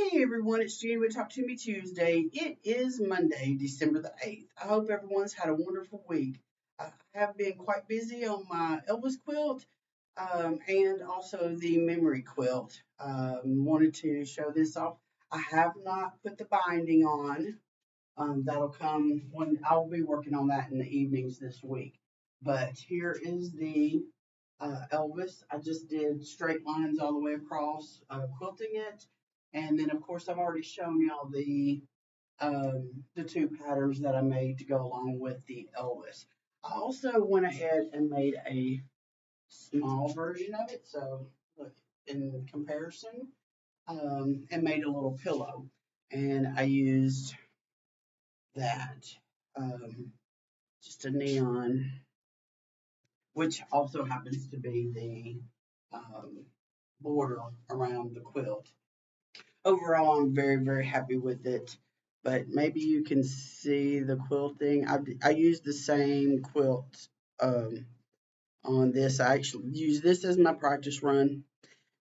Hey everyone, it's Jean with Talk to Me Tuesday. It is Monday, December the 8th. I hope everyone's had a wonderful week. I have been quite busy on my Elvis quilt and also the memory quilt. Wanted to show this off. I have not put the binding on. That'll come when I'll be working on that in the evenings this week. But here is the Elvis. I just did straight lines all the way across, quilting it. And then, of course, I've already shown y'all the two patterns that I made to go along with the Elvis. I also went ahead and made a small version of it. So, look, in comparison, and made a little pillow. And I used that, um, just a neon, which also happens to be the border around the quilt. Overall, I'm very, very happy with it. But maybe you can see the quilting. I used the same quilt um, on this. I actually used this as my practice run.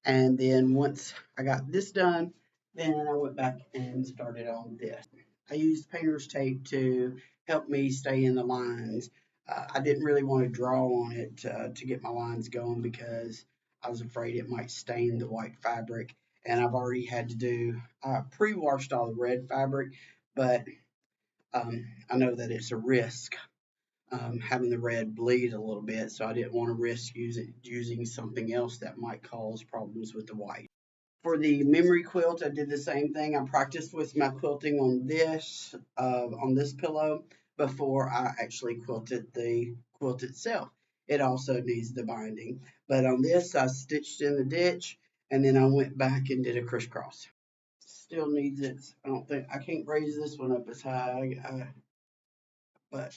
And then once I got this done, then I went back and started on this. I used painter's tape to help me stay in the lines. I didn't really want to draw on it to get my lines going because I was afraid it might stain the white fabric. And I've already had to do, I pre-washed all the red fabric, but I know that it's a risk having the red bleed a little bit, so I didn't want to risk using something else that might cause problems with the white. For the memory quilt, I did the same thing. I practiced with my quilting on this pillow before I actually quilted the quilt itself. It also needs the binding, but on this I stitched in the ditch and then I went back and did a crisscross. Still needs it. I can't raise this one up as high, but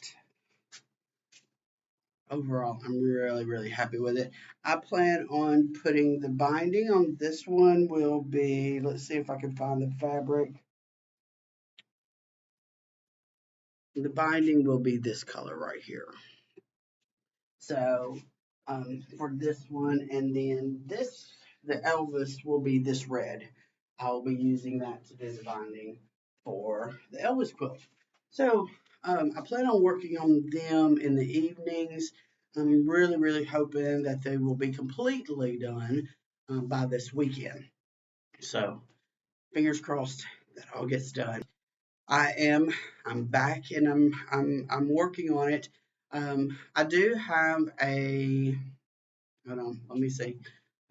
overall, I'm really, really happy with it. I plan on putting the binding on this one will be, let's see if I can find the fabric. The binding will be this color right here. So for this one, and then the Elvis will be this red. I'll be using that to do the binding for the Elvis quilt. So I plan on working on them in the evenings. I'm really, really hoping that they will be completely done by this weekend. So fingers crossed that all gets done. I'm back and I'm working on it. I do have a, hold on, let me see.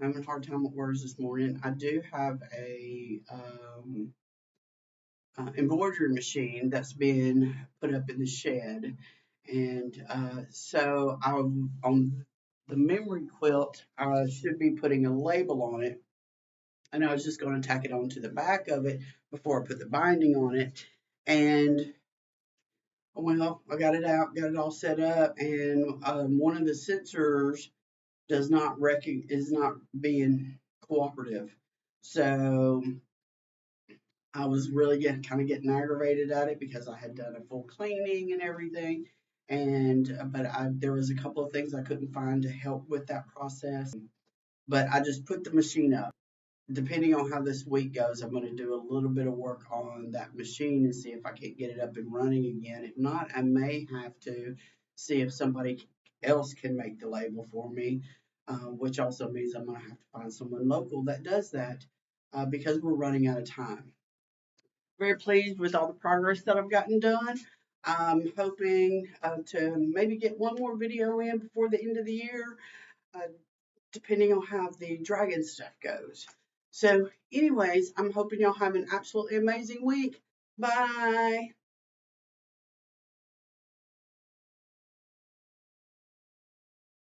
I'm having a hard time with words this morning. I do have a embroidery machine that's been put up in the shed. And so on the memory quilt, I should be putting a label on it. And I was just going to tack it onto the back of it before I put the binding on it. And well, I got it out, got it all set up, and one of the sensors is not being cooperative. So I was really getting aggravated at it because I had done a full cleaning and everything, and there was a couple of things I couldn't find to help with that process. But I just put the machine up. Depending on how this week goes, I'm going to do a little bit of work on that machine and see if I can get it up and running again. If not, I may have to see if somebody else can make the label for me, which also means I'm going to have to find someone local that does that because we're running out of time. Very pleased with all the progress that I've gotten done. I'm hoping to maybe get one more video in before the end of the year, uh, depending on how the dragon stuff goes. So, anyways, I'm hoping y'all have an absolutely amazing week. Bye.